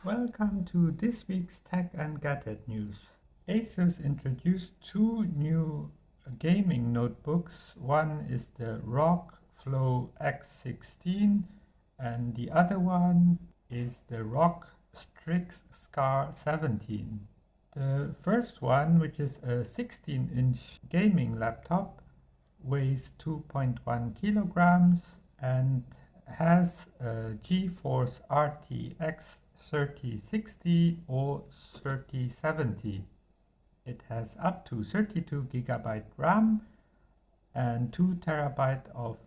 Welcome to this week's Tech and Gadget news. Asus introduced two new gaming notebooks. One is the ROG Flow X16 and the other one is the ROG Strix Scar 17. The first one, which is a 16-inch gaming laptop, weighs 2.1 kilograms and has a GeForce RTX 3060 or 3070. It has up to 32 GB RAM and 2 TB of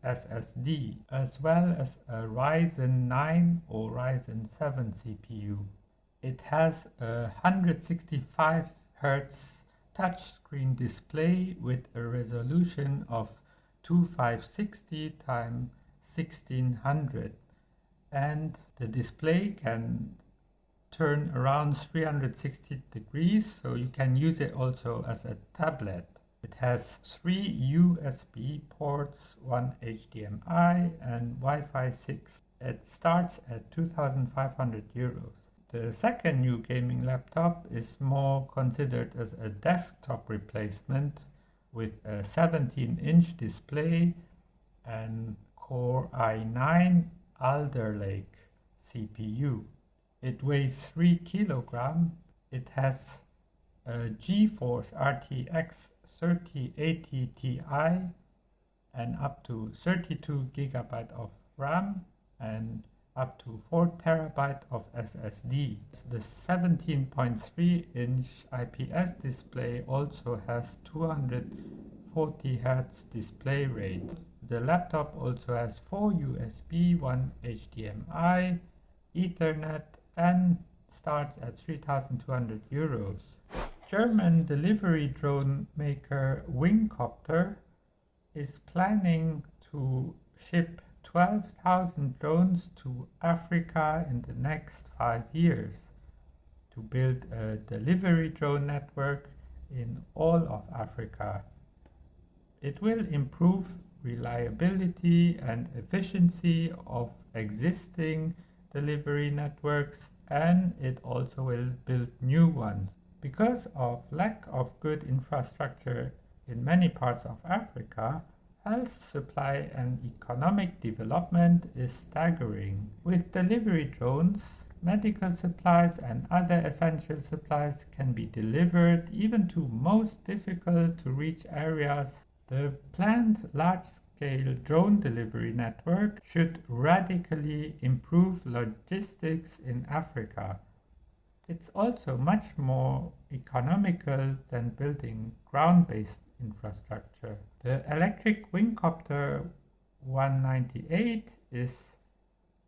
SSD, as well as a Ryzen 9 or Ryzen 7 CPU. It has a 165 Hz touchscreen display with a resolution of 2560 x 1600, and the display can turn around 360 degrees, so you can use it also as a tablet. It has 3 USB ports, 1 HDMI and Wi-Fi 6. It starts at 2,500 euros. The second new gaming laptop is more considered as a desktop replacement with a 17-inch display and Core i9 Alder Lake CPU. It weighs 3 kg. It has a GeForce RTX 3080 Ti and up to 32 GB of RAM and up to 4 TB of SSD. The 17.3-inch IPS display also has 240 Hz display rate. The laptop also has 4 USB, 1 HDMI, Ethernet, and starts at 3,200 euros. German delivery drone maker Wingcopter is planning to ship 12,000 drones to Africa in the next 5 years to build a delivery drone network in all of Africa. It will improve reliability and efficiency of existing delivery networks, and it also will build new ones. Because of lack of good infrastructure in many parts of Africa, health supply and economic development is staggering. With delivery drones, medical supplies and other essential supplies can be delivered even to most difficult to reach areas. The planned large-scale drone delivery network should radically improve logistics in Africa. It's also much more economical than building ground-based infrastructure. The electric Wingcopter 198 is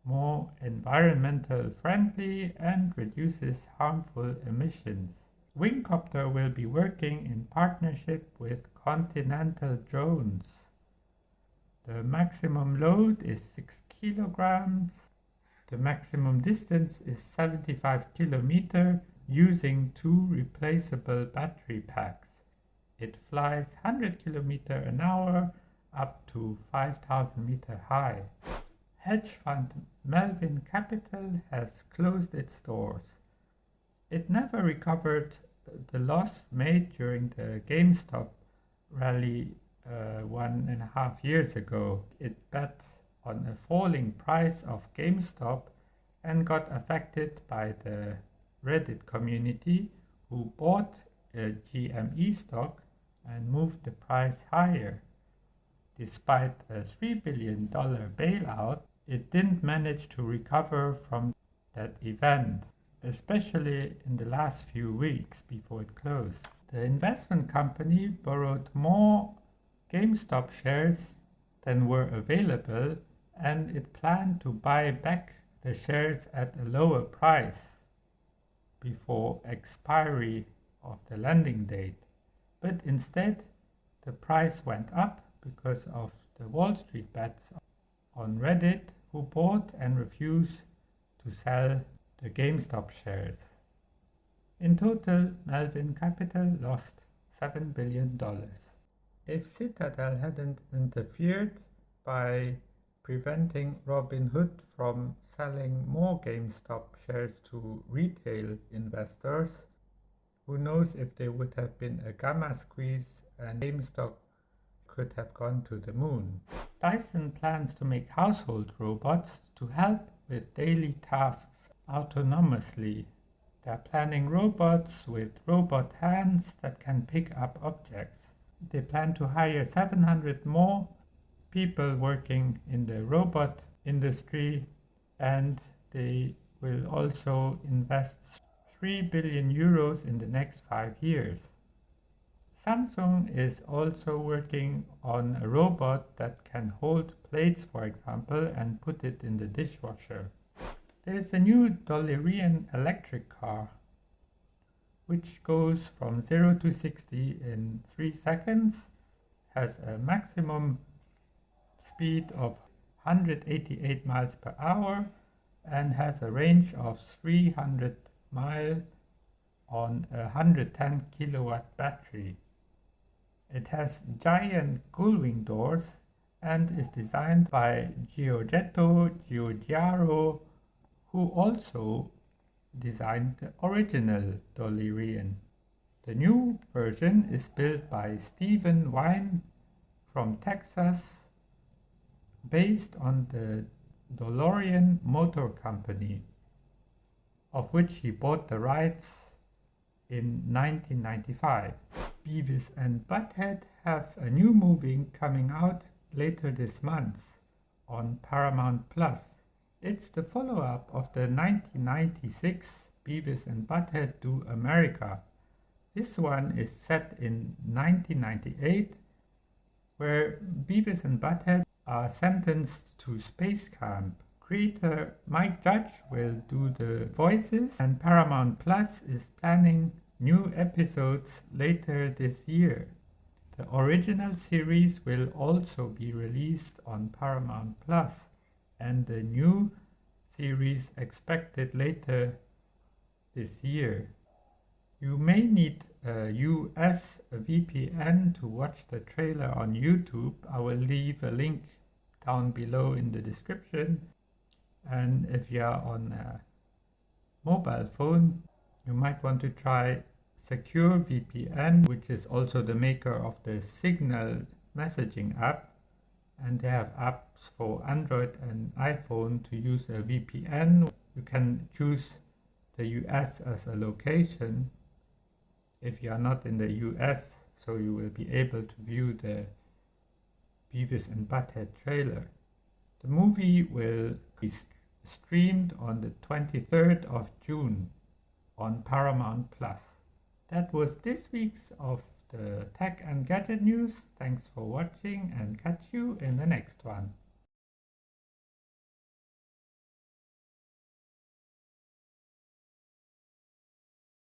more environmental friendly and reduces harmful emissions. Wingcopter will be working in partnership with Continental Drones. The maximum load is 6 kilograms. The maximum distance is 75 kilometers using 2 replaceable battery packs. It flies 100 kilometers an hour up to 5,000 meters high. Hedge fund Melvin Capital has closed its doors. It never recovered the loss made during the GameStop rally 1.5 years ago. It bet on a falling price of GameStop and got affected by the Reddit community, who bought a GME stock and moved the price higher. Despite a $3 billion bailout, it didn't manage to recover from that event, especially in the last few weeks before it closed. The investment company borrowed more GameStop shares than were available, and it planned to buy back the shares at a lower price before expiry of the lending date. But instead, the price went up because of the Wall Street bets on Reddit, who bought and refused to sell the GameStop shares. In total, Melvin Capital lost $7 billion. If Citadel hadn't interfered by preventing Robinhood from selling more GameStop shares to retail investors. Who knows if there would have been a gamma squeeze and GameStop could have gone to the moon. Dyson plans to make household robots to help with daily tasks autonomously. They're planning robots with robot hands that can pick up objects. They plan to hire 700 more people working in the robot industry, and they will also invest 3 billion euros in the next 5 years. Samsung is also working on a robot that can hold plates, for example, and put it in the dishwasher. There's a new Delorean electric car which goes from 0 to 60 in 3 seconds, has a maximum speed of 188 miles per hour and has a range of 300 miles on a 110 kilowatt battery. It has giant gullwing doors and is designed by Giorgetto Giugiaro, who also designed the original Delorean. The new version is built by Stephen Wine from Texas, based on the Delorean Motor Company, of which he bought the rights in 1995. Beavis and Butt-Head have a new movie coming out later this month on Paramount Plus. It's the follow-up of the 1996 Beavis and Butt-Head Do America. This one is set in 1998, where Beavis and Butt-Head are sentenced to space camp. Creator Mike Judge will do the voices, and Paramount Plus is planning new episodes later this year. The original series will also be released on Paramount Plus, and the new series expected later this year. You may need a US VPN to watch the trailer on YouTube. I will leave a link down below in the description. And if you are on a mobile phone, you might want to try Secure VPN, which is also the maker of the Signal messaging app. And they have apps for Android and iPhone to use a VPN. You can choose the US as a location if you are not in the US, so you will be able to view the Beavis and Butt-Head trailer. The movie will be streamed on the 23rd of June on Paramount Plus. That was this week's of the Tech and Gadget news. Thanks for watching and catch you in the next one.